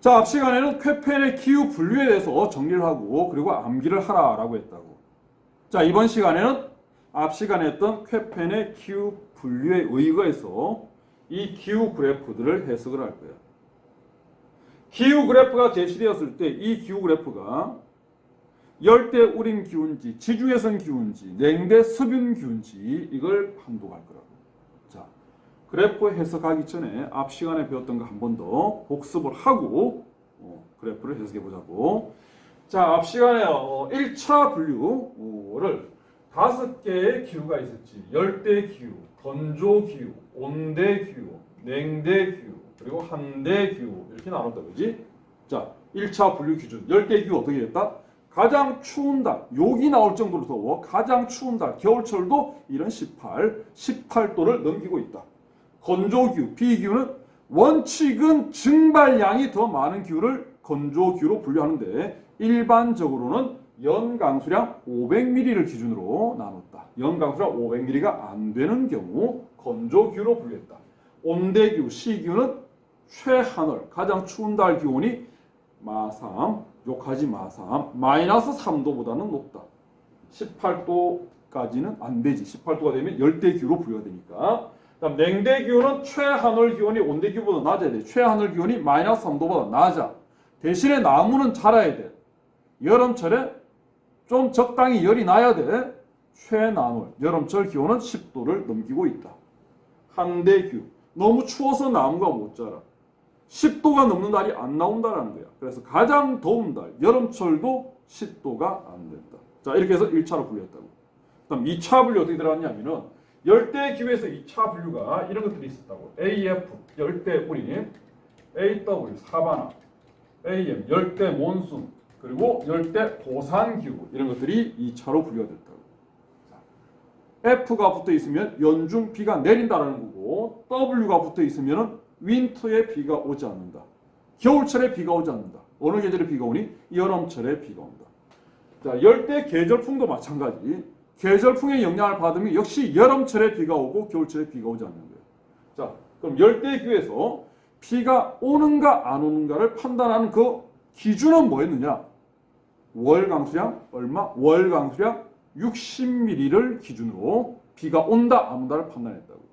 자, 앞 시간에는 쾌펜의 기후 분류에 대해서 정리를 하고 그리고 암기를 하라라고 했다고. 자, 이번 시간에는 앞 시간에 했던 쾌펜의 기후 분류에 의거해서 이 기후 그래프들을 해석을 할 거예요. 기후 그래프가 제시되었을 때 이 기후 그래프가 열대 우림 기온지, 지중해성 기온지, 냉대 수분 기온지 이걸 판독할 거라고. 자, 그래프 해석하기 전에 앞 시간에 배웠던 거 한 번 더 복습을 하고 그래프를 해석해 보자고. 자, 앞 시간에 1차 분류를 5개의 기후가 있었지. 열대 기후, 건조 기후, 온대 기후, 냉대 기후, 그리고 한대 기후 이렇게 나눴다 그지? 자, 1차 분류 기준. 열대 기후 어떻게 됐다? 가장 추운 달, 욕이 나올 정도로 더워 가장 추운 달, 겨울철도 이런 18도를 넘기고 있다. 건조기후, 비기후는 원칙은 증발량이 더 많은 기후를 건조기후로 분류하는데 일반적으로는 연강수량 500ml를 기준으로 나눴다. 연강수량 500ml가 안 되는 경우 건조기후로 분류했다. 온대기후, 시기후는 최하늘, 가장 추운 달 기온이 마삼, 욕하지 마삼, 마이너스 3도보다는 높다. 18도까지는 안 되지. 18도가 되면 열대기후로 분류가 되니까. 그다음 냉대기후는 최하늘 기온이 온대기후보다 낮아야 돼. 최하늘 기온이 마이너스 3도보다 낮아. 대신에 나무는 자라야 돼. 여름철에 좀 적당히 열이 나야 돼. 최나물, 여름철 기온은 10도를 넘기고 있다. 한대기후, 너무 추워서 나무가 못 자라. 10도가 넘는 달이 안 나온다라는 거야. 그래서 가장 더운 달, 여름철도 10도가 안 된다. 자, 이렇게 해서 1차로 분류했다고. 그다음 2차 분류 어떻게 들어갔냐면은 열대기후에서 2차 분류가 이런 것들이 있었다고. AF, 열대우림, AW, 사바나, AM, 열대 몬순, 그리고 열대 고산기후 이런 것들이 2차로 분류가 됐다고. 자, F가 붙어 있으면 연중 비가 내린다라는 거고, W가 붙어 있으면은 윈터에 비가 오지 않는다. 겨울철에 비가 오지 않는다. 어느 계절에 비가 오니? 여름철에 비가 온다. 자, 열대 계절풍도 마찬가지. 계절풍의 영향을 받으면 역시 여름철에 비가 오고 겨울철에 비가 오지 않는 거예요. 자, 그럼 열대기후에서 비가 오는가 안 오는가를 판단하는 그 기준은 뭐였느냐? 월 강수량 얼마? 월 강수량 60ml를 기준으로 비가 온다 안 온다를 판단했다고.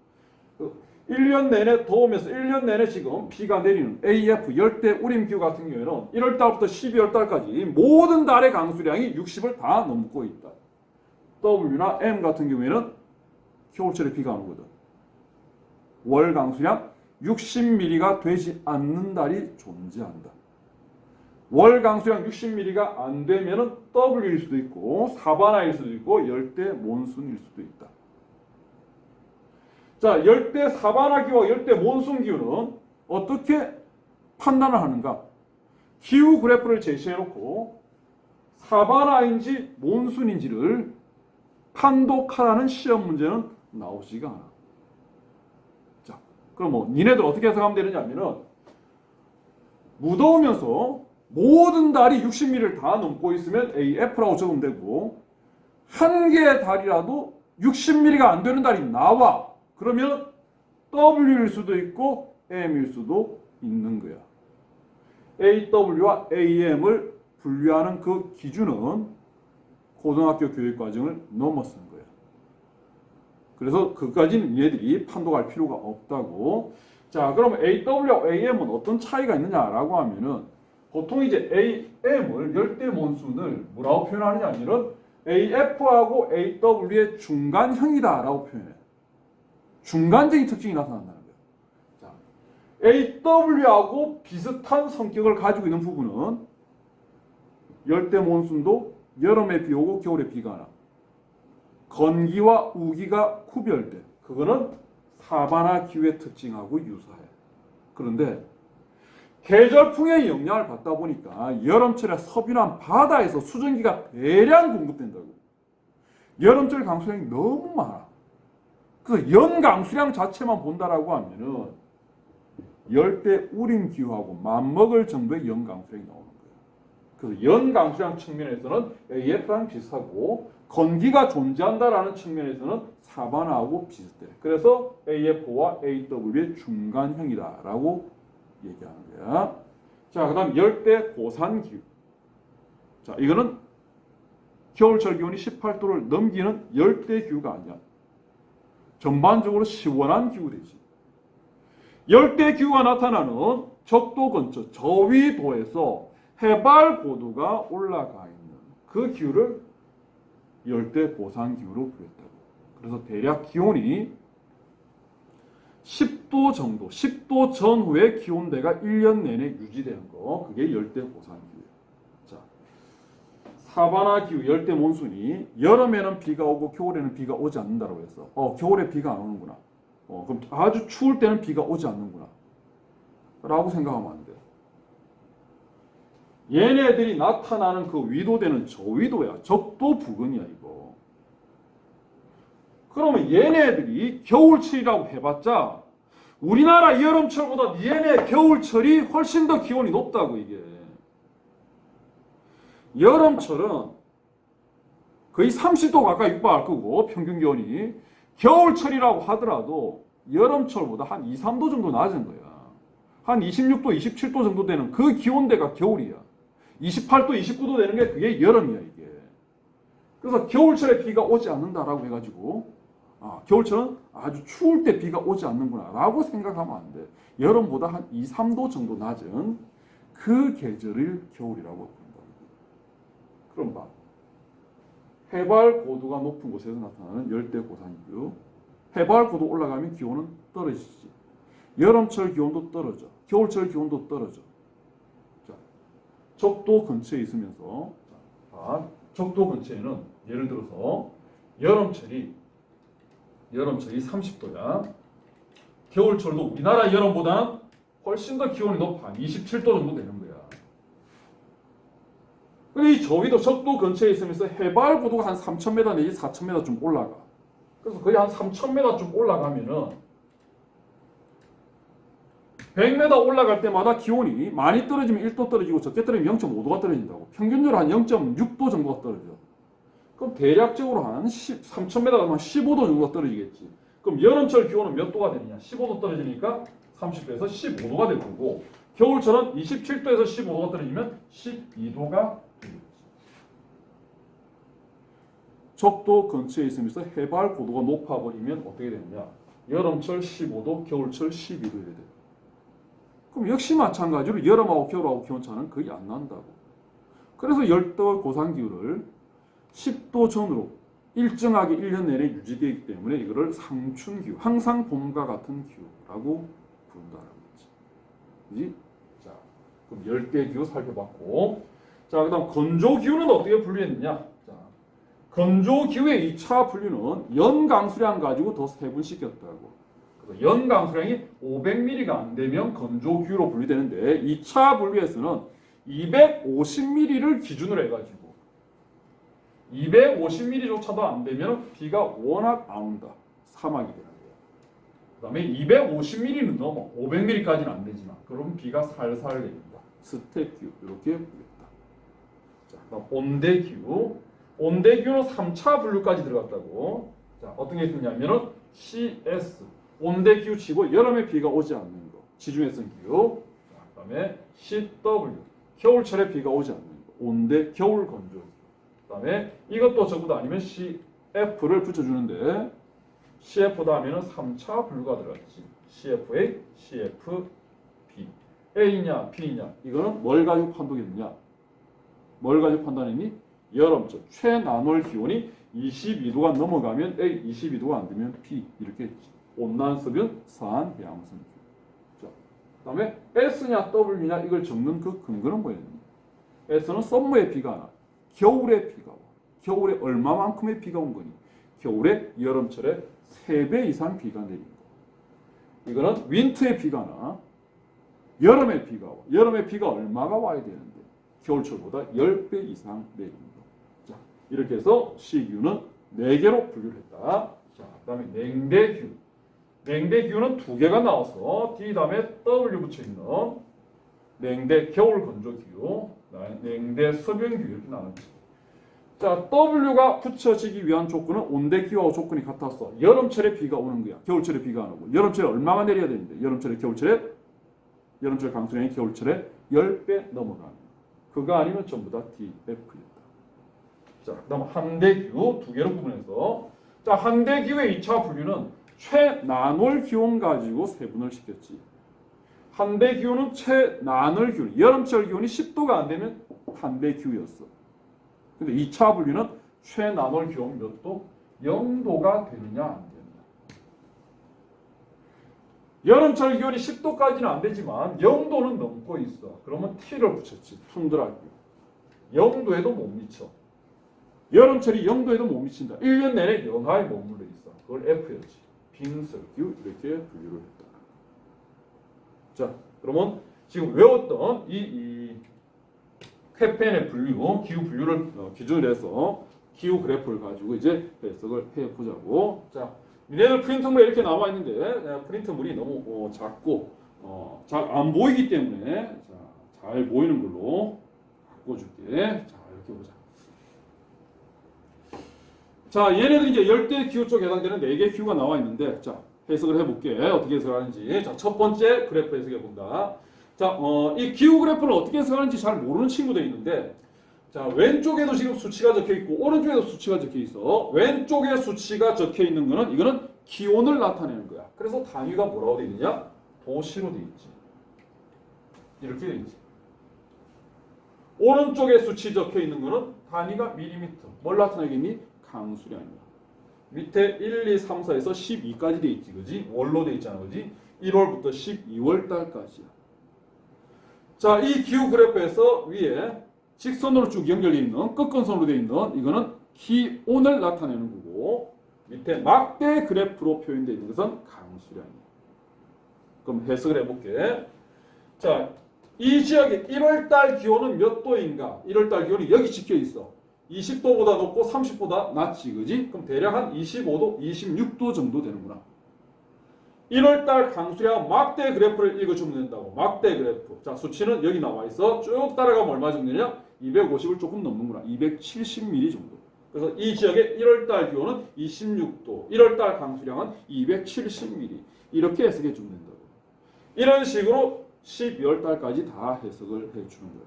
1년 내내 더우면서 1년 내내 지금 비가 내리는 AF 열대 우림 기후 같은 경우에는 1월달부터 12월달까지 모든 달의 강수량이 60을 다 넘고 있다. W나 M 같은 경우에는 겨울철에 비가 안 오거든. 월 강수량 60ml가 되지 않는 달이 존재한다. 월 강수량 60ml가 안 되면은 W일 수도 있고 사바나일 수도 있고 열대 몬순일 수도 있다. 자, 열대 사바나 기후와 열대 몬순 기후는 어떻게 판단을 하는가? 기후 그래프를 제시해놓고 사바나인지 몬순인지를 판독하라는 시험 문제는 나오지가 않아. 자, 그럼 니네들 어떻게 해석하면 되느냐면은 무더우면서 모든 달이 60ml를 다 넘고 있으면 AF라고 적으면 되고 한 개의 달이라도 60ml가 안 되는 달이 나와. 그러면 W일 수도 있고 M일 수도 있는 거야. AW와 AM을 분류하는 그 기준은 고등학교 교육과정을 넘어선 거야. 그래서 그까지는 얘들이 판독할 필요가 없다고. 자, 그럼 AW와 AM은 어떤 차이가 있느냐라고 하면은 보통 이제 AM을 열대 몬순을 뭐라고 표현하느냐 하면은 AF하고 AW의 중간형이다라고 표현해. 중간적인 특징이 나타난다는 거예요. 자, AW하고 비슷한 성격을 가지고 있는 부분은 열대 몬순도 여름에 비 오고 겨울에 비가 나. 건기와 우기가 구별돼. 그거는 사바나 기후의 특징하고 유사해. 그런데 계절풍의 영향을 받다 보니까 여름철에 서편한 바다에서 수증기가 대량 공급된다고. 여름철 강수량이 너무 많아. 그 연강수량 자체만 본다라고 하면은 열대 우림 기후하고 맞먹을 정도의 연강수량이 나오는 거예요. 그래서 연강수량 측면에서는 AF랑 비슷하고 건기가 존재한다라는 측면에서는 사바나하고 비슷해. 그래서 AF와 AW의 중간형이다라고 얘기하는 거야. 자, 그 다음 열대 고산기후. 자, 이거는 겨울철 기온이 18도를 넘기는 열대기후가 아니야. 전반적으로 시원한 기후되지. 열대기후가 나타나는 적도 근처 저위도에서 해발 고도가 올라가 있는 그 기후를 열대 고산기후로 부르겠다고. 그래서 대략 기온이 10도 정도, 10도 전후의 기온대가 1년 내내 유지되는 거, 그게 열대 고산기후예요. 자, 사바나 기후, 열대 몬순이 여름에는 비가 오고 겨울에는 비가 오지 않는다고 했어. 겨울에 비가 안 오는구나. 그럼 아주 추울 때는 비가 오지 않는구나. 라고 생각하면 안 돼. 얘네들이 나타나는 그 위도대는 저위도야. 적도 부근이야, 이거. 그러면 얘네들이 겨울철이라고 해봤자 우리나라 여름철보다 얘네 겨울철이 훨씬 더 기온이 높다고, 이게. 여름철은 거의 30도 가까이 육박할 거고, 평균 기온이. 겨울철이라고 하더라도 여름철보다 한 2, 3도 정도 낮은 거야. 한 26도, 27도 정도 되는 그 기온대가 겨울이야. 28도, 29도 되는 게 그게 여름이야, 이게. 그래서 겨울철에 비가 오지 않는다라고 해가지고, 겨울철은 아주 추울 때 비가 오지 않는구나 라고 생각하면 안 돼. 여름보다 한 2, 3도 정도 낮은 그 계절을 겨울이라고 부른다. 그럼 봐. 해발 고도가 높은 곳에서 나타나는 열대 고산기후. 해발 고도 올라가면 기온은 떨어지지. 여름철 기온도 떨어져. 겨울철 기온도 떨어져. 자, 적도 근처에 있으면서, 적도 근처에는 예를 들어서 여름철이 30도야. 겨울철도 우리나라 여름보다는 훨씬 더 기온이 높아. 27도 정도 되는 거야. 근데 이 저위도 적도 근처에 있으면서 해발 고도가 한 3,000m 내지 4,000m 좀 올라가. 그래서 거의 한 3,000m 좀 올라가면은 100m 올라갈 때마다 기온이 많이 떨어지면 1도 떨어지고 적게 떨어지면 0.5도가 떨어진다고. 평균적으로 한 0.6도 정도가 떨어져. 그럼 대략적으로 한 3,000m가 한 15도 정도가 떨어지겠지. 그럼 여름철 기온은 몇 도가 되느냐? 15도 떨어지니까 30도에서 15도가 될 거고, 겨울철은 27도에서 15도가 떨어지면 12도가 되겠지. 적도 근처에 있으면서 해발 고도가 높아버리면 어떻게 되느냐? 여름철 15도, 겨울철 12도 이래 돼. 그럼 역시 마찬가지로 여름하고 겨울하고 기온차는 거의 안 난다고. 그래서 열대 고산기후를 10도 전후로 일정하게 1년 내내 유지되기 때문에 이거를 상춘기후, 항상 봄과 같은 기후라고 부른다라고 했지. 그지? 자, 그럼 열대기후 살펴봤고, 자, 그다음 건조기후는 어떻게 분류했느냐? 자, 건조기후의 2차 분류는 연강수량 가지고 더 세분시켰다고. 그래서 연강수량이 500ml가 안 되면 건조기후로 분류되는데 2차 분류에서는 250ml를 기준으로 해가지고 250ml조차도 안 되면 비가 워낙 안 온다. 사막이 되는 거예요. 그 다음에 250ml는 넘어. 500ml까지는 안 되지만 그럼 비가 살살 내린다. 스텝기후 이렇게 부르겠다. 자, 그다음 온대기후. 온대기후는 3차 분류까지 들어갔다고. 자, 어떤 게 있느냐면은 CS 온대기후 치고 여름에 비가 오지 않는 거. 지중해성 기후. 자, 그다음에 CW 겨울철에 비가 오지 않는 거. 온대 겨울 건조. 그다음에 이것도 저것도 아니면 CF를 붙여주는데 CF 다음에는 3차 분류가 들어갔지. CFA, CFB. A냐 B냐 이거는 뭘 가지고 판독했느냐? 뭘 가지고 판단했니? 여름철 최난월 기온이 22도가 넘어가면 A, 22도가 안 되면 B 이렇게 했지. 온난습은 서한 해양성 기후. 자, 그다음에 S냐 W냐 이걸 적는 그 근거는 뭐였니? S는 썸머에 비가 나. 겨울에 비가 와. 겨울에 얼마만큼의 비가 온 거니? 겨울에 여름철에 3배 이상 비가 내린 거. 이거는 윈터에 비가 나. 여름에 비가 와. 여름에 비가 얼마가 와야 되는데 겨울철보다 10배 이상 내린 거. 자, 이렇게 해서 C기후는 4개로 분류를 했다. 자, 그다음에 냉대기후. 냉대기후는 2개가 나와서 D 다음에 W 붙여 있는 냉대 겨울 건조기후, 냉대 서변기후 이렇게 나눴지. 자, W가 붙여지기 위한 조건은 온대기후하고 조건이 같았어. 여름철에 비가 오는 거야. 겨울철에 비가 안 오고. 여름철에 얼마가 내려야 되는데? 여름철에 겨울철에 여름철 강수량이 겨울철에 10배 넘어가는. 그거 아니면 전부 다 DF였다. 자, 그다음 한대기후 두 개로 구분해서 자, 한대기후의 2차 분류는 최난월 기온 가지고 세분을 시켰지. 한대기후는 최난월 기온, 여름철 기온이 10도가 안 되면 한대기후였어. 근데 2차 분류는 최난월 기온 몇 도? 0도가 되느냐 안 되느냐. 여름철 기온이 10도까지는 안 되지만 0도는 넘고 있어. 그러면 T를 붙였지. 툰드라 기온. 0도에도 못 미쳐. 여름철이 0도에도 못 미친다. 1년 내내 영하에 머물러 있어. 그걸 F였지. 빙설기후 이렇게 분류를 했다. 자, 그러면 지금 외웠던 이 케펜의 분류, 기후 분류를 기준으로 해서 기후 그래프를 가지고 이제 해석을 해보자고. 자, 니네들 프린터물에 이렇게 나와 있는데 프린터물이 너무 작고 잘 안 보이기 때문에 잘 보이는 걸로 바꿔줄게. 자, 이렇게 보자. 자, 얘네들 이제 열대 기후 쪽에 해당되는 4개 기후가 나와 있는데, 자, 해석을 해볼게. 어떻게 해석하는지. 자, 첫 번째 그래프 해석해 본다. 자, 이 기후 그래프를 어떻게 해석하는지 잘 모르는 친구들이 있는데, 자, 왼쪽에도 지금 수치가 적혀 있고, 오른쪽에도 수치가 적혀 있어. 왼쪽에 수치가 적혀 있는 거는, 이거는 기온을 나타내는 거야. 그래서 단위가 뭐라고 되어 있느냐? 도시로 되어 있지. 이렇게 되어 있지. 오른쪽에 수치 적혀 있는 거는 단위가 밀리미터. 뭘 나타내겠니? 강수량이야. 밑에 1, 2, 3, 4에서 12까지 돼 있지, 그지? 월로 돼 있잖아, 그지? 1월부터 12월 달까지야. 자, 이 기후 그래프에서 위에 직선으로 쭉 연결되어 있는 끝근선으로 되어 있는 이거는 기온을 나타내는 거고, 밑에 막대 그래프로 표현되어 있는 것은 강수량이야. 그럼 해석을 해볼게. 자, 이 지역의 1월달 기온은 몇 도인가? 1월달 기온이 여기 찍혀 있어. 20도보다 높고 30보다 낮지, 그지? 그럼 대략 한 25도, 26도 정도 되는구나. 1월달 강수량 막대 그래프를 읽어주면 된다고. 막대 그래프. 자, 수치는 여기 나와 있어. 쭉 따라가면 얼마 정도 되냐? 250을 조금 넘는구나. 270mm 정도. 그래서 이 지역의 1월달 기온은 26도, 1월달 강수량은 270mm. 이렇게 해석해 주면 된다고. 이런 식으로 12월달까지 다 해석을 해 주는 거야.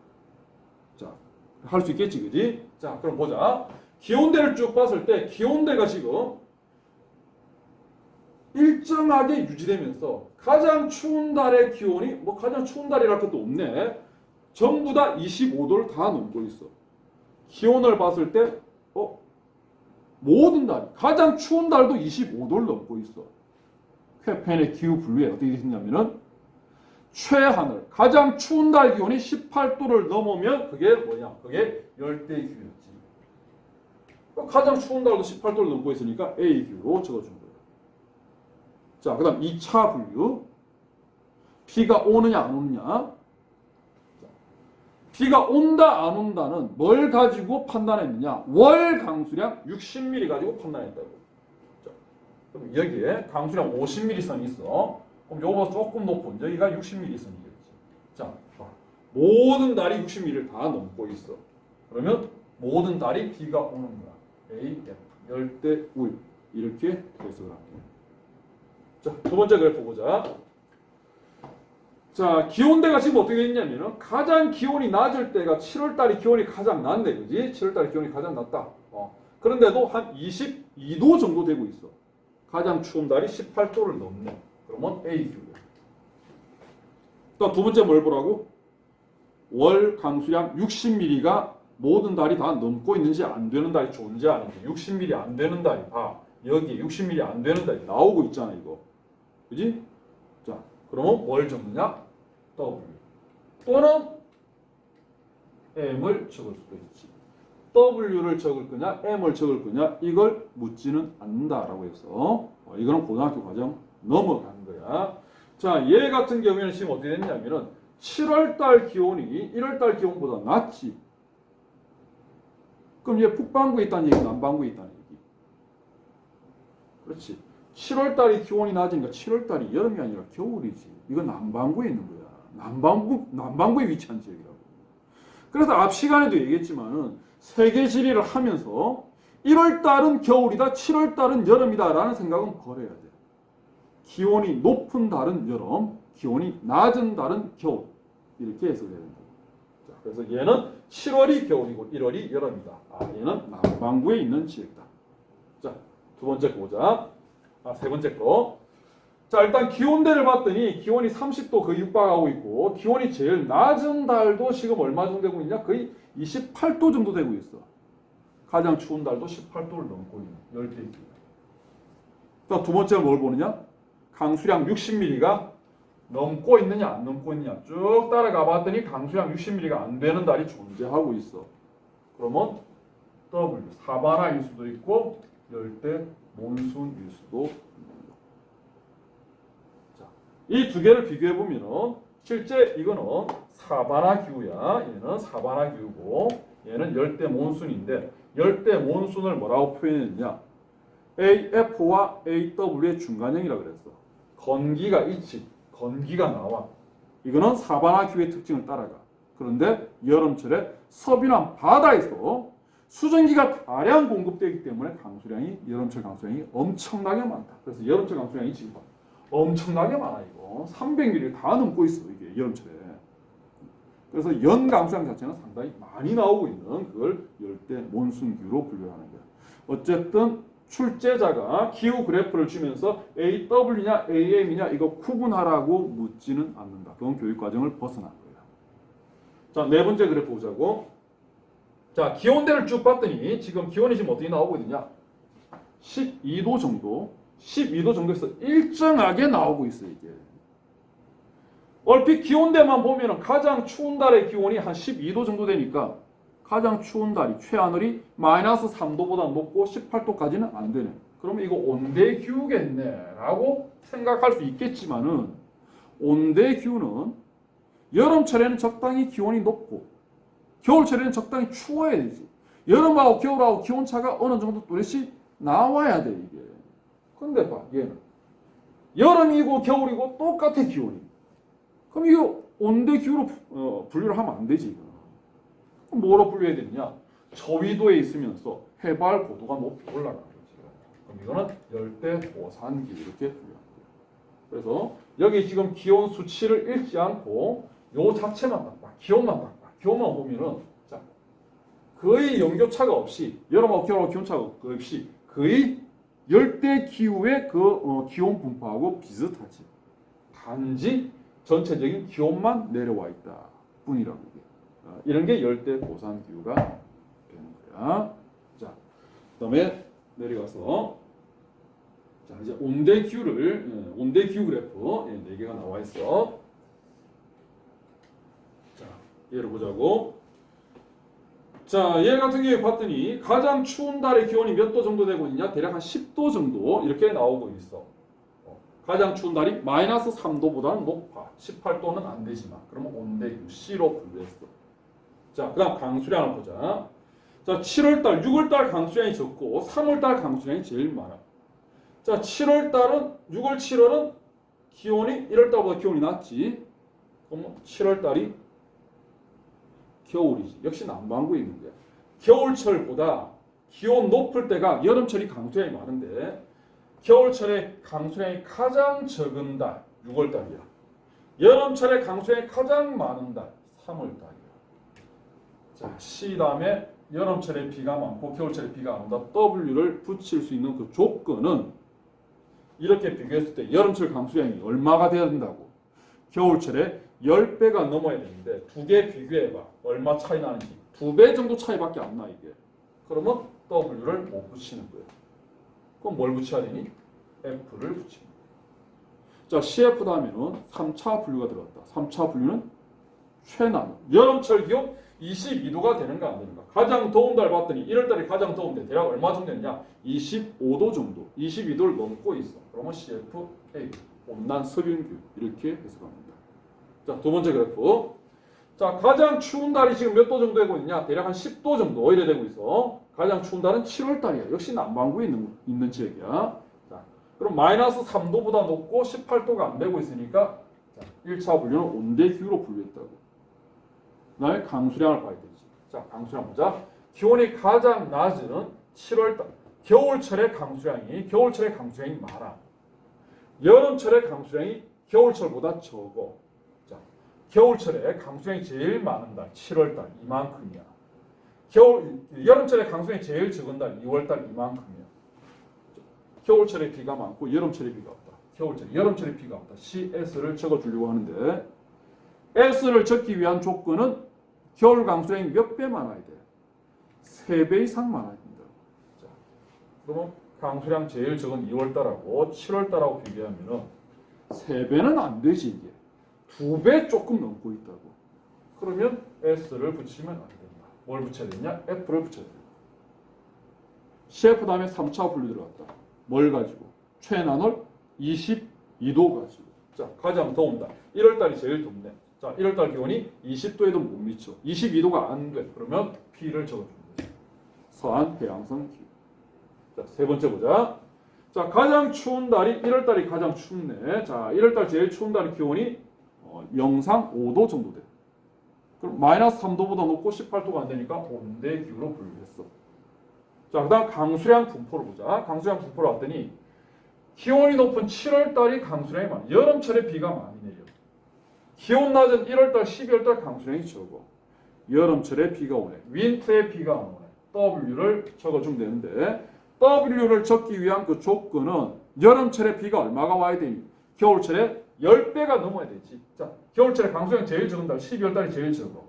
자, 할 수 있겠지, 그지? 자, 그럼 보자. 기온대를 쭉 봤을 때 기온대가 지금 일정하게 유지되면서 가장 추운 달의 기온이 뭐 가장 추운 달이랄 것도 없네. 전부 다 25도를 다 넘고 있어. 기온을 봤을 때 모든 달, 가장 추운 달도 25도를 넘고 있어. 케펜의 기후 분류에 어떻게 되었냐면은 최하늘, 가장 추운 달 기온이 18도를 넘으면 그게 뭐냐? 그게 열대기후였지. 가장 추운 달도 18도를 넘고 있으니까 A기후로 적어준 거예요. 자, 그 다음 2차 분류. 비가 오느냐 안 오느냐. 비가 온다 안 온다는 뭘 가지고 판단했느냐. 월 강수량 60mm 가지고 판단했다고. 자, 그럼 여기에 강수량 50mm 선이 있어. 그럼 요거보다 조금 높은 여기가 60mm 선이겠지. 자, 모든 달이 60mm를 다 넘고 있어. 그러면 모든 달이 비가 오는 거야. A, F, 열대우유. 이렇게 해석을 할게요. 자, 두 번째 그래프 보자. 자, 기온대가 지금 어떻게 됐냐면은 가장 기온이 낮을 때가 7월달이 기온이 가장 낮네, 그지? 7월달이 기온이 가장 낮다. 그런데도 한 22도 정도 되고 있어. 가장 추운 달이 18도를 넘네. 그러면 A기후야. 또 두 번째 뭘 보라고? 월 강수량 60mm가 모든 달이 다 넘고 있는지 안 되는 달이 존재하는지. 60mm 안 되는 달이 다 여기 60mm 안 되는 달이 나오고 있잖아, 이거. 그지? 자, 그러면 뭘 적느냐? W. 또는 M을 적을 수도 있지. W를 적을 거냐, M을 적을 거냐, 이걸 묻지는 않는다라고 해서 이거는 고등학교 과정 넘어간 거야. 자, 얘 같은 경우에는 지금 어떻게 됐냐면은 7월달 기온이 1월달 기온보다 낮지. 그럼 얘 북반구에 있다는 얘기, 남반구에 있다는 얘기. 그렇지. 7월달이 기온이 낮으니까 7월달이 여름이 아니라 겨울이지. 이건 남반구에 있는 거야. 남반구에 위치한 지역이라고. 그래서 앞 시간에도 얘기했지만은 세계지리를 하면서 1월달은 겨울이다, 7월달은 여름이다 라는 생각은 버려야 돼. 기온이 높은 달은 여름, 기온이 낮은 달은 겨울. 이렇게 해석해야 된다. 자, 그래서 얘는 7월이 겨울이고 1월이 여름이다. 얘는 남반구에 있는 지역이다. 자, 두 번째 거 보자. 세 번째 거. 자, 일단 기온대를 봤더니 기온이 30도 거의 육박하고 있고 기온이 제일 낮은 달도 지금 얼마 정도 되고 있냐? 거의 28도 정도 되고 있어. 가장 추운 달도 18도를 넘고 있는 열대기. 자, 두 번째는 뭘 보느냐? 강수량 60mm가 넘고 있느냐 안 넘고 있느냐 쭉 따라가 봤더니 강수량 60mm가 안 되는 달이 존재하고 있어. 그러면 W, 사바나일 수도 있고 열대 몬순일 수도 있는 거. 자, 이 두 개를 비교해 보면은 실제 이거는 사바나 기후야. 얘는 사바나 기후고 얘는 열대 몬순인데 열대 몬순을 뭐라고 표현했냐? AF와 AW의 중간형이라 그랬어. 건기가 있지. 건기가 나와. 이거는 사바나 기후의 특징을 따라가. 그런데 여름철에 서빈한 바다에서 수증기가 다량 공급되기 때문에 강수량이 여름철 강수량이 엄청나게 많다. 그래서 여름철 강수량이 지금 엄청나게 많아. 이거 300mm를 다 넘고 있어. 이게 여름철에. 그래서 연 강수량 자체는 상당히 많이 나오고 있는 그걸 열대 몬순 기후로 분류하는 거야. 어쨌든 출제자가 기후 그래프를 주면서 AW냐 AM이냐 이거 구분하라고 묻지는 않는다. 그건 교육 과정을 벗어난 거야. 자, 네 번째 그래프 보자고. 자, 기온대를 쭉 봤더니 지금 기온이 지금 어떻게 나오고 있느냐? 12도 정도. 12도 정도에서 일정하게 나오고 있어 이게. 얼핏 기온대만 보면은 가장 추운 달의 기온이 한 12도 정도 되니까 가장 추운 달이 최하늘이 마이너스 3도보다 높고 18도까지는 안 되네. 그러면 이거 온대 기후겠네 라고 생각할 수 있겠지만은 온대 기후는 여름철에는 적당히 기온이 높고 겨울철에는 적당히 추워야 되지. 여름하고 겨울하고 기온차가 어느 정도 뚜렷이 나와야 돼 이게. 근데 봐 얘는 여름이고 겨울이고 똑같아 기온이. 그럼 이거 온대 기후로 분류를 하면 안 되지. 그럼 뭐로 분류해야 되느냐? 저위도에 있으면서 해발 고도가 높이 올라가는 거지. 그럼 이거는 열대 고산 기후 이렇게 분류합니다. 그래서 여기 지금 기온 수치를 읽지 않고 요 자체만 딱 봐. 기온만 딱 봐. 기온만 보면은 자 거의 연교차가 없이 여름하고 겨울하고 기온차가 없이 거의 열대 기후의 그 기온 분포하고 비슷하지. 단지 전체적인 기온만 내려와 있다 뿐이라고. 이런 게 열대 고산 기후가 되는 거야. 자, 그다음에 내려가서 자 이제 온대 기후를 온대 기후 그래프 4개가 나와 있어. 자, 얘를 보자고. 자, 얘 같은 경우에 봤더니 가장 추운 달의 기온이 몇 도 정도 되고 있냐? 대략 한 10도 정도 이렇게 나오고 있어. 가장 추운 달이 마이너스 3도보다는 높아. 18도는 안 되지만. 그러면 온대 기후 C로 분류했어. 자, 그 다음 강수량을 보자. 자, 7월달, 6월달 강수량이 적고 3월달 강수량이 제일 많아. 자, 7월달은 6월, 7월은 기온이 1월달보다 기온이 낮지. 그럼 7월달이 겨울이지. 역시 남반구에 있는 거야. 겨울철보다 기온 높을 때가 여름철이 강수량이 많은데 겨울철에 강수량이 가장 적은 달 6월달이야. 여름철에 강수량이 가장 많은 달 3월달이야. 자, C 다음에 여름철에 비가 많고 겨울철에 비가 안 온다. W를 붙일 수 있는 그 조건은 이렇게 비교했을 때 여름철 강수량이 얼마가 돼야 된다고? 겨울철에 10배가 넘어야 되는데 두 개 비교해봐. 얼마 차이 나는지. 2배 정도 차이밖에 안 나 이게. 그러면 W를 못 붙이는 거예요. 그럼 뭘 붙여야 되니? F를 붙이는 거예요. 자, CF 다음에는 3차 분류가 들어갔다. 3차 분류는 최남. 여름철 기온 22도가 되는가 안 되는가. 가장 더운 달 봤더니 1월달이 가장 더운데 대략 얼마 정도 됐냐? 25도 정도. 22도를 넘고 있어. 그러면 CFA. 온난 서균규. 이렇게 해석합니다. 자, 두 번째 그래프. 자, 가장 추운 달이 지금 몇 도 정도 되고 있냐? 대략 한 10도 정도 이래 되고 있어. 가장 추운 달은 7월달이야. 역시 남반구에 있는 지역이야. 자, 그럼 마이너스 3도보다 높고 18도가 안 되고 있으니까 자, 1차 분류는 온대 기후로 분류했다고. 그다음에 강수량을 봐야 되지. 자, 강수량 보자. 기온이 가장 낮은 7월달. 겨울철에 강수량이 많아. 여름철에 강수량이 겨울철보다 적어. 자, 겨울철에 강수량이 제일 많은 달 7월달 이만큼이야. 여름철에 강수량이 제일 적은 달 2월달 이만큼이야. 겨울철에 비가 많고 여름철에 비가 없다. 여름철에 비가 없다. CS를 적어주려고 하는데 S를 적기 위한 조건은 겨울 강수량이 몇 배 많아야 돼? 3배 이상 많아야 된다. 자, 그러면 강수량 제일 적은 2월달하고 7월달하고 비교하면은 3배는 안 되지 이게. 2배 조금 넘고 있다고. 그러면 S를 붙이면 안 된다. 뭘 붙여야 되냐? F를 붙여야 된다. CF 다음에 3차 분류 들어갔다. 뭘 가지고? 최난월 22도 가지고. 자, 가장 더운 달. 1월달이 제일 덥네. 자, 1월달 기온이 20도에도 못 미쳐. 22도가 안 돼. 그러면 P를 적어주면 돼. 서한 해양성 기온. 자, 세 번째 보자. 자, 가장 추운 달이 1월달이 가장 춥네. 자, 1월달 제일 추운 달의 기온이 영상 5도 정도 돼. 그럼 마이너스 3도보다 높고 18도가 안 되니까 온대기후로 분류했어. 자, 그 다음 강수량 분포를 보자. 강수량 분포를 봤더니 기온이 높은 7월달이 강수량이 많아. 여름철에 비가 많이 내려. 기온 낮은 1월달, 12월달 강수량이 적어. 여름철에 비가 오네. 윈터에 비가 안 오네. W를 적어주면 되는데 W를 적기 위한 그 조건은 여름철에 비가 얼마가 와야 되니? 겨울철에 10배가 넘어야 되지. 자, 겨울철에 강수량 제일 적은 달 12월달이 제일 적어.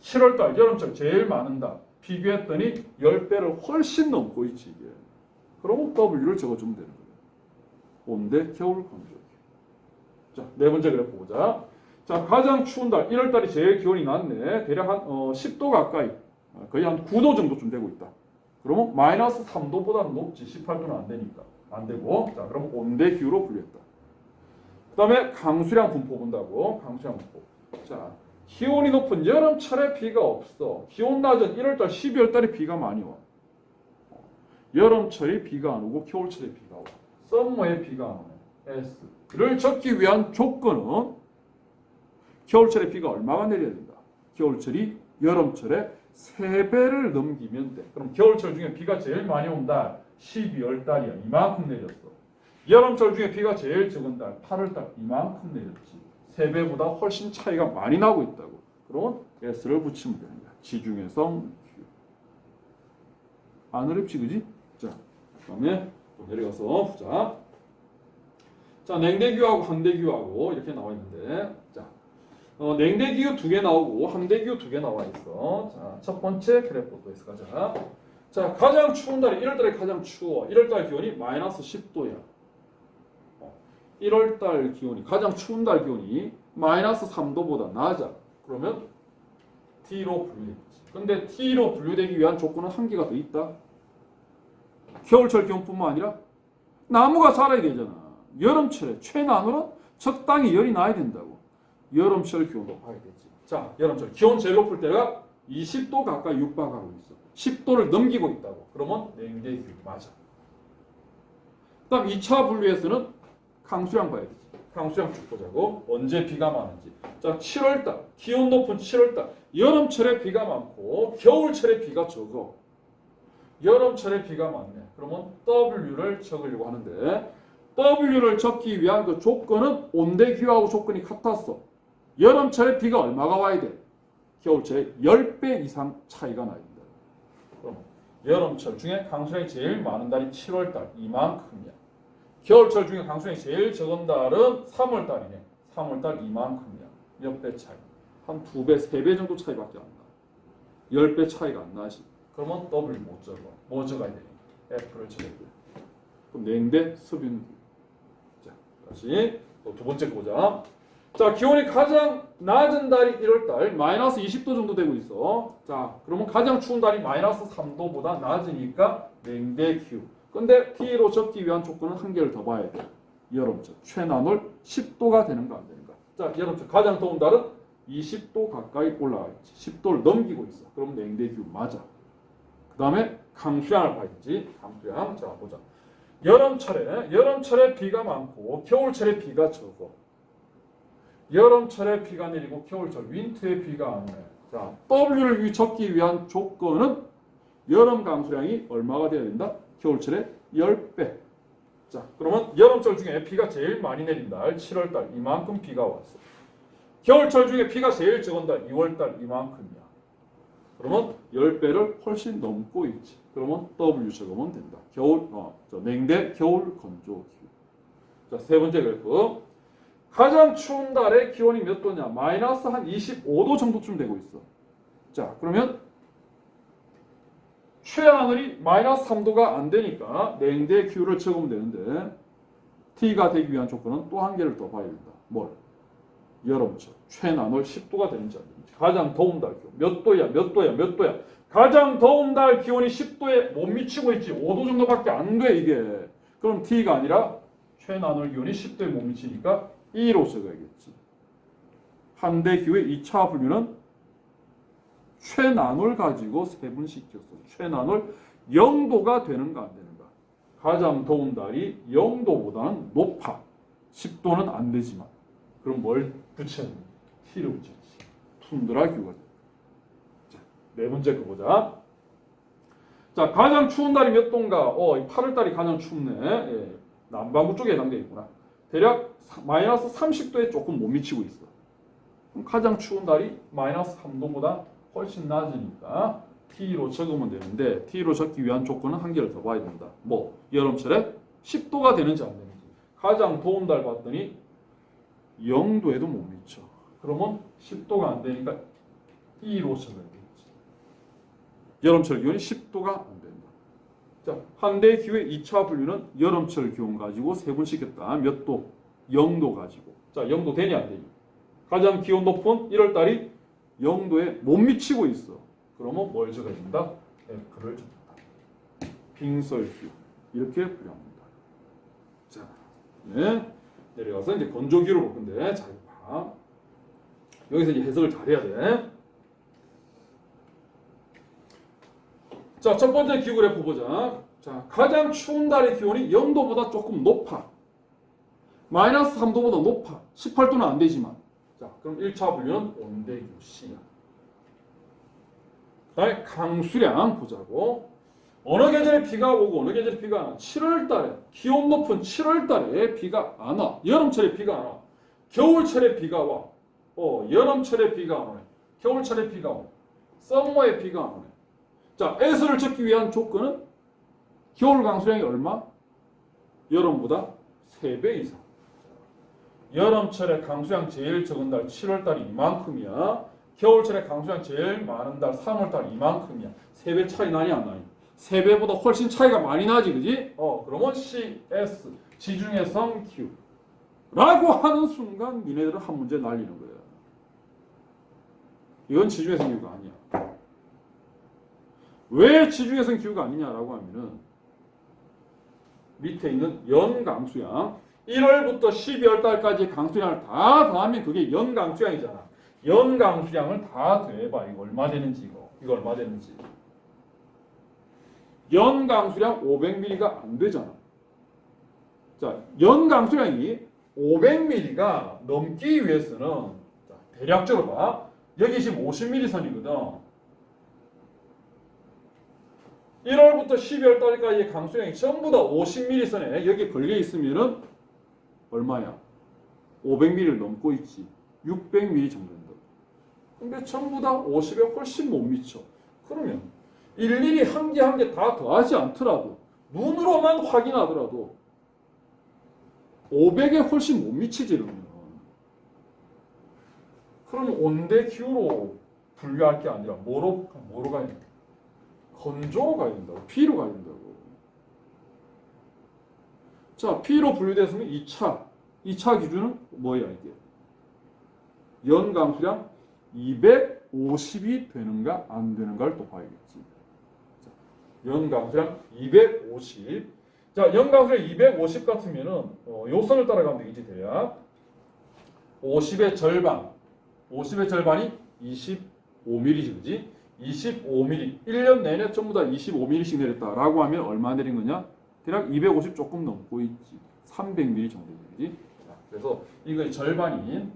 7월달 여름철 제일 많은 달 비교했더니 10배를 훨씬 넘고 있지 이게. 그러면 W를 적어주면 되는 거예요. 온대 겨울 강수량. 자, 네 번째 그래프 보자. 자, 가장 추운 달 1월달이 제일 기온이 낮네. 대략 한 10도 가까이, 거의 한 9도 정도쯤 되고 있다. 그러면 마이너스 3도보다는 높지. 18도는 안 되니까. 안 되고. 자, 그럼 온대기후로 분류했다. 그 다음에 강수량 분포 본다고. 강수량 분포. 자, 기온이 높은 여름철에 비가 없어. 기온 낮은 1월달, 12월달에 비가 많이 와. 여름철에 비가 안 오고 겨울철에 비가 와. 썸머에 비가 안 오네. S를 적기 위한 조건은 겨울철에 비가 얼마가 내려야 된다. 겨울철이 여름철에 3배를 넘기면 돼. 그럼 겨울철 중에 비가 제일 많이 온 달 12월 달이야. 이만큼 내렸어. 여름철 중에 비가 제일 적은 달 8월 달 이만큼 내렸지. 3배보다 훨씬 차이가 많이 나고 있다고. 그러면 S를 붙이면 되는 거야. 지중해성 기후. 안 어렵지 그지? 자, 그다음에 또 내려가서 보자. 자, 냉대기후하고寒대기후하고 이렇게 나와 있는데, 자, 냉대기후 2개 나오고寒대기후 2개 나와 있어. 자, 첫 번째 그래프부터 가자. 자, 가장 추운 달이 1월달에 가장 추워. 1월달 기온이 마이너스 10도야. 1월달 기온이 가장 추운 달 기온이 마이너스 3도보다 낮아. 그러면 T로 분류되지. 근데 T로 분류되기 위한 조건은 한 개가 더 있다. 겨울철 기온뿐만 아니라 나무가 자라야 되잖아. 여름철에 최난으로 적당히 열이 나야 된다고. 여름철 기온도 봐야 되지. 자, 여름철 기온 제일 높을 때가 20도 가까이 육박하고 있어. 10도를 넘기고 있다고. 그러면 냉대기후 맞아. 그다음 2차 분류에서는 강수량 봐야 되지. 강수량 쭉 보자고. 언제 비가 많은지. 자, 7월달 기온 높은 7월달 여름철에 비가 많고 겨울철에 비가 적어. 여름철에 비가 많네. 그러면 W를 적으려고 하는데 W를 적기 위한 그 조건은 온대기후하고 조건이 같았어. 여름철에 비가 얼마가 와야 돼? 겨울철에 10배 이상 차이가 나야 된다. 그럼 여름철 중에 강수량이 제일 많은 달이 7월달 이만큼이야. 겨울철 중에 강수량이 제일 적은 달은 3월달이네. 3월달 이만큼이야. 몇 배 차이? 한 2배, 3배 정도 차이밖에 안 나. 10배 차이가 안 나지. 그러면 W 못 적어. 뭐 적어야 돼? F를 적어야 돼. 그럼 냉대, 습윤. 자, 다시 또 두 번째 거 보자. 자, 기온이 가장 낮은 달이 1월달 마이너스 20도 정도 되고 있어. 자, 그러면 가장 추운 달이 마이너스 3도보다 낮으니까 냉대기후. 근데 T로 적기 위한 조건은 한 개를 더 봐야 돼. 여름철 최난월 10도가 되는가 안 되는가. 자, 여름철 가장 더운 달은 20도 가까이 올라가 있지. 10도를 넘기고 있어. 그럼 냉대기후 맞아. 그 다음에 강수량을 봐야지. 강수량. 자, 보자. 여름철에 비가 많고 겨울철에 비가 적어. 여름철에 비가 내리고 겨울철 윈터에 비가 안 오네. 자, W를 적기 위한 조건은 여름 강수량이 얼마가 돼야 된다? 겨울철에 10배. 자, 그러면 여름철 중에 비가 제일 많이 내린 달 7월달 이만큼 비가 왔어. 겨울철 중에 비가 제일 적은 달 2월달 이만큼이야. 그러면 10배를 훨씬 넘고 있지. 그러면 W 적으면 된다. 냉대 겨울 건조 기후. 자, 세 번째 그래프. 가장 추운 달에 기온이 몇 도냐? 마이너스 한 25도 정도쯤 되고 있어. 자, 그러면 최하늘이 마이너스 3도가 안 되니까 냉대 기후를 적으면 되는데 T가 되기 위한 조건은 또 한 개를 더 봐야 된다. 뭘? 여름철 최난월 10도가 되는지 안 되는지. 가장 더운 달 기온 몇 도야? 몇 도야? 몇 도야? 가장 더운 달 기온이 10도에 못 미치고 있지. 5도 정도밖에 안 돼 이게. 그럼 T가 아니라 최난월 기온이 10도에 못 미치니까 2로 적어야겠지. 한대 기후의 2차 분류는 최난월 가지고 세분시켰어. 최난월 0도가 되는가 안 되는가. 가장 더운 달이 0도보다는 높아. 10도는 안 되지만. 그럼 뭘 붙여야 돼? T를 붙여야지. 툰드라 기후가 돼. 자, 네 번째 거 보자. 자, 가장 추운 달이 몇 도인가? 8월 달이 가장 춥네. 예, 남반구 쪽에 해당되어 있구나. 대략 마이너스 30도에 조금 못 미치고 있어. 그럼 가장 추운 달이 마이너스 3도보다 훨씬 낮으니까 T로 적으면 되는데 T로 적기 위한 조건은 한 개를 더 봐야 된다. 뭐? 여름철에 10도가 되는지 안 되는지. 가장 더운 달 봤더니 0도에도 못 미쳐. 그러면 10도가 안 되니까 2로 적어야겠지. 여름철 기온이 10도가 안 된다. 자, 한대 기후의 2차 분류는 여름철 기온 가지고 세분시켰다. 몇 도? 0도 가지고. 자, 0도 되냐 안 되냐? 가장 기온 높은 1월 달이 0도에 못 미치고 있어. 그러면 뭘 적어야 된다? F를 적는다. 빙설기후. 이렇게 분류합니다. 자, 네. 내려가서 이제 건조기후를 볼 건데, 잘 봐. 여기서 이제 해석을 잘 해야 돼. 자, 첫 번째 기후 그래프 보자. 자, 가장 추운 달의 기온이 0도보다 조금 높아. 마이너스 3도보다 높아. 18도는 안 되지만. 자, 그럼 1차 분류는 온대기후 C야. 그다음에 강수량 보자고. 어느 계절에 비가 오고 어느 계절에 비가 안 와. 7월 달에 기온 높은 7월 달에 비가 안 와. 여름철에 비가 안 와. 겨울철에 비가 와. 여름철에 비가 안 오네. 겨울철에 비가 와. 썸머에 비가 안 오네. 자, S를 적기 위한 조건은 겨울 강수량이 얼마? 여름보다 3배 이상. 여름철에 강수량 제일 적은 달 7월 달이 이만큼이야. 겨울철에 강수량 제일 많은 달 3월 달 이만큼이야. 3배 차이 나니 안 나니? 3배보다 훨씬 차이가 많이 나지, 그지? 그러면 CS 지중해성 기후 라고 하는 순간 니네들은 한 문제 날리는 거야. 이건 지중해성 기후가 아니야. 왜 지중해성 기후가 아니냐라고 하면은 밑에 있는 연강수량 1월부터 12월 달까지 강수량을 다 더하면 그게 연강수량이잖아. 연강수량을 다 더해봐. 이거 얼마 되는지 이거 얼마 되는지. 연강수량 500ml가 안 되잖아. 자, 연강수량이 500ml가 넘기 위해서는 자, 대략적으로 봐. 여기 지금 50ml 선이거든. 1월부터 12월 달까지의 강수량이 전부 다 50ml 선에 여기 걸려 있으면은 얼마야? 500ml를 넘고 있지. 600ml 정도 된다. 근데 전부 다 50에 훨씬 못 미쳐. 그러면 일일이 한 개 한 개 다 더하지 않더라도 눈으로만 확인하더라도 500에 훨씬 못 미치지. 그러면 온대 기후로 분류할 게 아니라 뭐로 가야 돼? 건조로 가야 된다고. P로 가야 된다고. 자, P로 분류됐으면 2차 기준은 뭐야 이게? 연강수량 250이 되는가 안 되는가를 또 봐야겠지. 자, 연강수량 250. 자, 연강수량 250 같으면은 요 선을 따라가면 되겠지 대략. 50의 절반. 50의 절반이 25mm지, 그지? 25mm. 1년 내내 전부 다 25mm씩 내렸다라고 하면 얼마 내린 거냐? 대략 250 조금 넘고 있지. 300mm 정도 되지. 그래서 이거의 절반인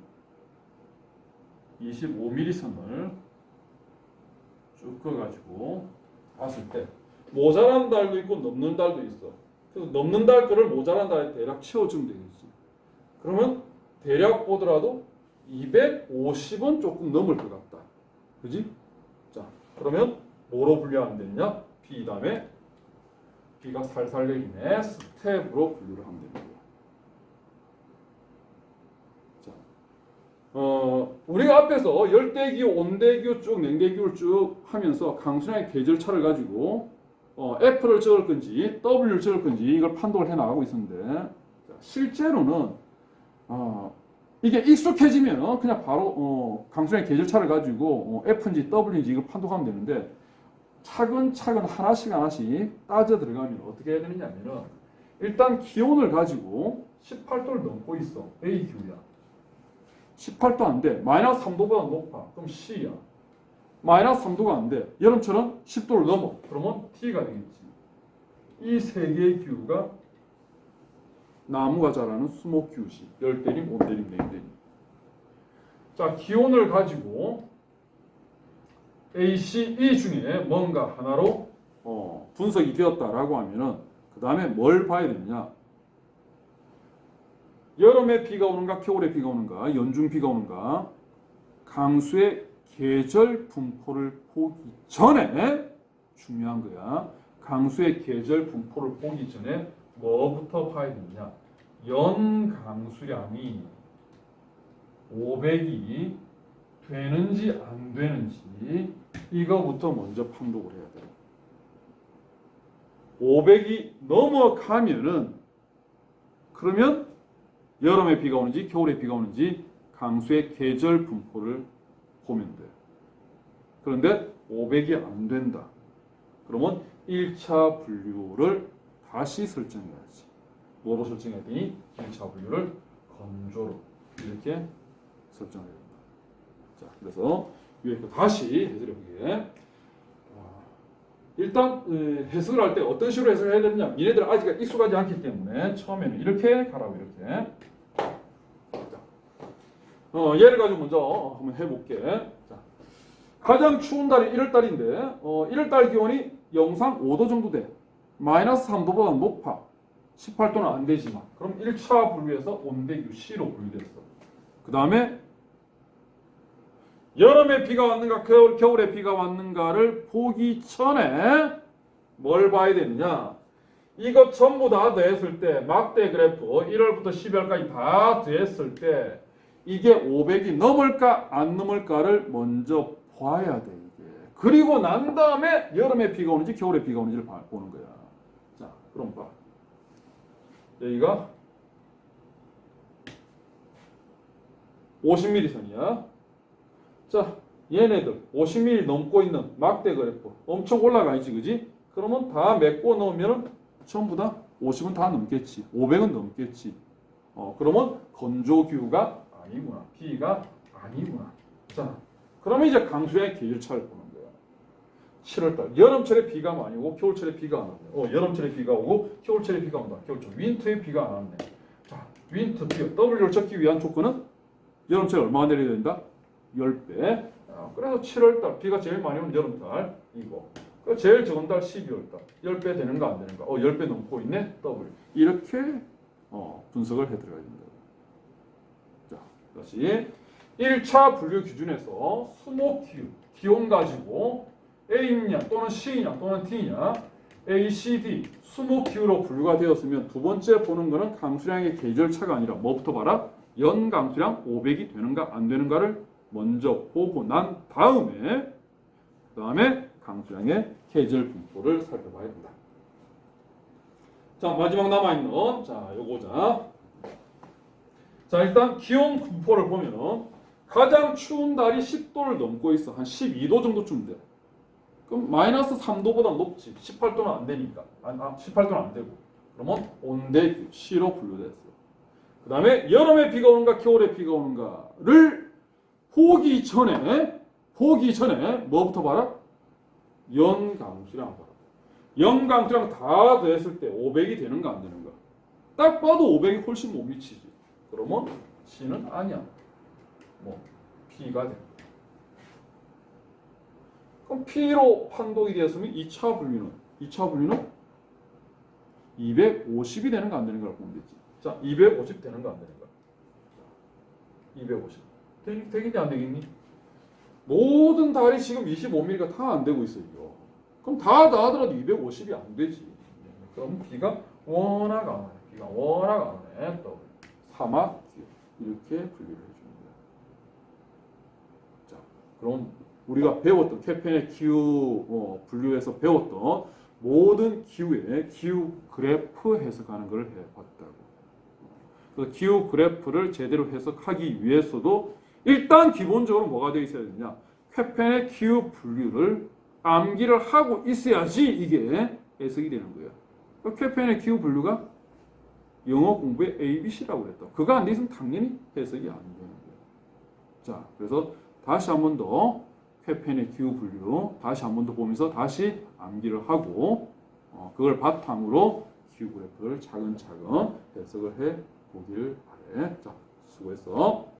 25mm 선을 쭉 그어가지고 봤을 때 모자란 달도 있고 넘는 달도 있어. 그래서 넘는다 할 거를 모자란다 할 때 대략 채워주면 되겠지. 그러면 대략 보더라도 250은 조금 넘을 것 같다. 그지? 자, 그러면 뭐로 분류하면 되느냐? B 다음에 B가 살살 내리네. 스텝으로 분류를 하면 됩니다. 자, 우리가 앞에서 열대기호, 온대기호 쭉, 냉대기호를 쭉 하면서 강수량의 계절차를 가지고 F를 적을 건지 W를 적을 건지 이걸 판독을 해 나가고 있었는데, 자, 실제로는 이게 익숙해지면 그냥 바로 강수량의 계절차를 가지고 F인지 W인지 이걸 판독하면 되는데, 차근차근 하나씩 따져 들어가면 어떻게 해야 되느냐면은, 일단 기온을 가지고 18도를 넘고 있어. A 기후야. 18도 안 돼. 마이너스 3도보다 높아. 그럼 C야. 마이너스 3도가 안 돼. 여름처럼 10도를 넘어. 그러면 T가 되겠지. 이 세 개의 기후가 나무가 자라는 수목기후시. 열대림, 온대림, 냉대림. 자, 기온을 가지고 A, C, E 중에 뭔가 하나로 분석이 되었다라고 하면은 그 다음에 뭘 봐야 되느냐? 여름에 비가 오는가, 겨울에 비가 오는가, 연중 비가 오는가, 강수의 계절 분포를 보기 전에 중요한 거야. 강수의 계절 분포를 보기 전에 뭐부터 봐야 되느냐? 연 강수량이 500이 되는지 안 되는지 이거부터 먼저 판독을 해야 돼요. 500이 넘어가면은 그러면 여름에 비가 오는지 겨울에 비가 오는지 강수의 계절 분포를 보면 돼요. 그런데 500이 안 된다. 그러면 1차 분류를 다시 설정해야지. 뭐로 설정해야 되니? 1차 분류를 건조로 이렇게 설정해야 된다. 자, 그래서 위에 거 다시 해드려 보게. 일단 해석을 할 때 어떤 식으로 해석을 해야 되느냐? 얘네들 아직 익숙하지 않기 때문에 처음에는 이렇게 가라고 이렇게. 얘를 가지고 먼저 한번 해볼게. 자, 가장 추운 달이 1월달인데 1월달 기온이 영상 5도 정도 돼. 마이너스 3도보다 높아. 18도는 안 되지만. 그럼 1차 분류에서 온대기후 C로 분류됐어. 그 다음에 여름에 비가 왔는가 겨울에 비가 왔는가를 보기 전에 뭘 봐야 되느냐? 이것 전부 다 더했을 때 막대 그래프 1월부터 12월까지 다 더했을 때 이게 500이 넘을까 안 넘을까를 먼저 봐야 돼. 이게. 그리고 난 다음에 여름에 비가 오는지 겨울에 비가 오는지를 보는 거야. 자, 그럼 봐. 여기가 50mm 선이야. 자, 얘네들 50mm 넘고 있는 막대 그래프 엄청 올라가 있지, 그지? 그러면 다 메꿔 넣으면 전부 다 50은 다 넘겠지. 500은 넘겠지. 그러면 건조기후가 아니구나. B가 아니구나. 자, 그러면 이제 강수량의 계절차를 보는 거야. 7월달 여름철에 비가 많이 오고 겨울철에 비가 안 왔네. 여름철에 비가 오고 겨울철에 비가 온다. 겨울철 윈터에 비가 안 왔네. 자, 윈터 비 W를 적기 위한 조건은 여름철에 얼마나 내려야 된다? 10배. 그래서 7월달 비가 제일 많이 오는 여름달 이거. 제일 적은 달 12월달 10배 되는가 안 되는가? 10배 넘고 있네. W. 이렇게 분석을 해 들어가야 된다. 자, 다시 1차 분류 기준에서 수목기후 기온 가지고 A냐 또는 C냐 또는 T냐 A, C, D 수목기후로 분류가 되었으면 두 번째 보는 거는 강수량의 계절차가 아니라 뭐부터 봐라? 연 강수량 500이 되는가 안 되는가를 먼저 보고 난 다음에 그 다음에 강수량의 계절 분포를 살펴봐야 된다. 자, 마지막 남아있는 자 요거자. 자, 일단 기온 분포를 보면은 가장 추운 달이 10도를 넘고 있어. 한 12도 정도쯤 돼. 그럼 마이너스 3도보다 높지. 18도는 안 되니까. 18도는 안 되고. 그러면 온대기후 C로 분류됐어. 그 다음에 여름에 비가 오는가 겨울에 비가 오는가를 보기 전에 뭐부터 봐라? 연강수량 봐라. 연강수량 다 더했을 때 500이 되는가 안 되는가? 딱 봐도 500이 훨씬 못 미치지. 그러면 C는 아니야. P가 된다. 그럼 P로 판독이 되었으면 2차 분류는 250이 되는 거 안 되는 거라고 보면 되지. 자, 250 되는 거 안 되는 거. 250. 되겠니 안 되겠니? 모든 달이 지금 25mm가 다 안 되고 있어요. 그럼 다 하더라도 250이 안 되지. 그럼 비가 워낙 안 와요. 비가 워낙 안 해. 또 사막 기후 이렇게 분류를 해주는 거예요. 자, 그럼 우리가 배웠던 케펜의 기후 분류에서 배웠던 모든 기후의 기후 그래프 해석하는 걸 해봤다고. 그래서 기후 그래프를 제대로 해석하기 위해서도 일단 기본적으로 뭐가 되어 있어야 되냐? 케펜의 기후 분류를 암기를 하고 있어야지 이게 해석이 되는 거예요. 케펜의 기후 분류가 영어 공부의 ABC라고 그랬다. 그거 안 돼 있으면 당연히 해석이 안 되는 거예요. 자, 그래서 다시 한 번 더 케펜의 기후 분류 다시 한 번 더 보면서 다시 암기를 하고 그걸 바탕으로 기후 그래프를 차근차근 해석을 해 보길 바래. 자, 수고했어.